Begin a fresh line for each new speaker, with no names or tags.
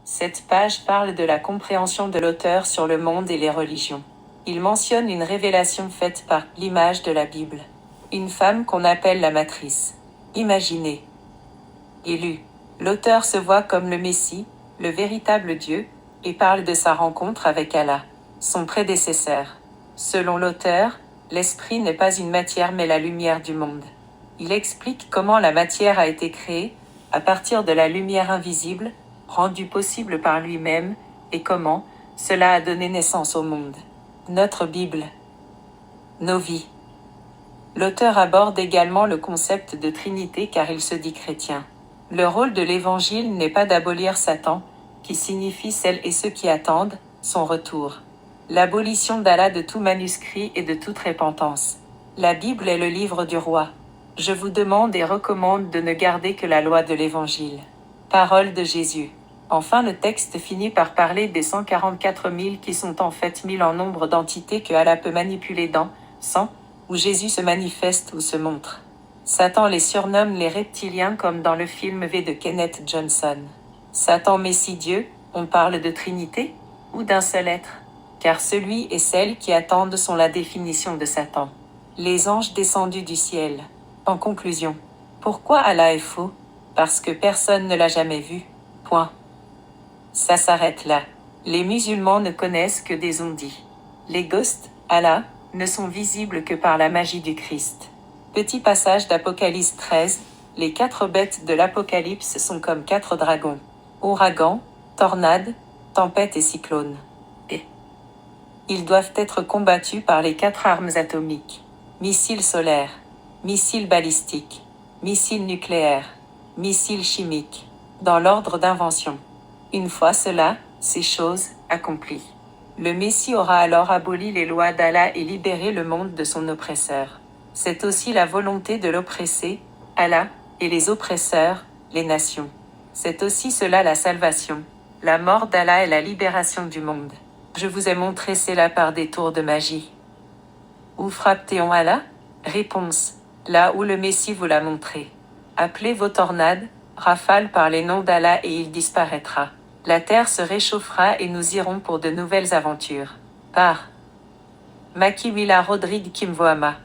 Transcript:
Cette page parle de la compréhension de l'auteur sur le monde et les religions. Il mentionne une révélation faite par l'image de la Bible. Une femme qu'on appelle la matrice. Imaginez. Élu. L'auteur se voit comme le Messie, le véritable Dieu, et parle de sa rencontre avec Allah, son prédécesseur. Selon l'auteur, l'esprit n'est pas une matière mais la lumière du monde. Il explique comment la matière a été créée, à partir de la lumière invisible, rendue possible par lui-même, et comment cela a donné naissance au monde. Notre Bible. Nos vies. L'auteur aborde également le concept de Trinité car il se dit chrétien. Le rôle de l'Évangile n'est pas d'abolir Satan, qui signifie celles et ceux qui attendent son retour. L'abolition d'Allah de tout manuscrit et de toute repentance. La Bible est le livre du roi. Je vous demande et recommande de ne garder que la loi de l'Évangile. Parole de Jésus. Enfin, le texte finit par parler des 144 000 qui sont en fait 1000 en nombre d'entités que Allah peut manipuler dans 100, où Jésus se manifeste ou se montre. Satan les surnomme les reptiliens comme dans le film V de Kenneth Johnson. Satan Messie Dieu, on parle de Trinité ou d'un seul être? Car celui et celle qui attendent sont la définition de Satan. Les anges descendus du ciel. En conclusion, pourquoi Allah est faux? Parce que personne ne l'a jamais vu. Point. Ça s'arrête là. Les musulmans ne connaissent que des ondits. Les ghosts, Allah, ne sont visibles que par la magie du Christ. Petit passage d'Apocalypse 13, les 4 bêtes de l'Apocalypse sont comme 4 dragons. Ouragan, tornade, tempête et cyclone. Et ils doivent être combattus par les 4 armes atomiques. Missiles solaires, missiles balistiques, missiles nucléaires, missiles chimiques, dans l'ordre d'invention. Une fois cela, ces choses accomplies, le Messie aura alors aboli les lois d'Allah et libéré le monde de son oppresseur. C'est aussi la volonté de l'oppressé, Allah, et les oppresseurs, les nations. C'est aussi cela la salvation, la mort d'Allah et la libération du monde. Je vous ai montré cela par des tours de magie. Où frappe-t-on Allah? Réponse. Là où le Messie vous l'a montré. Appelez vos tornades, rafales par les noms d'Allah et il disparaîtra. La terre se réchauffera et nous irons pour de nouvelles aventures. Par Makiwila Rodrigue Kimvoama.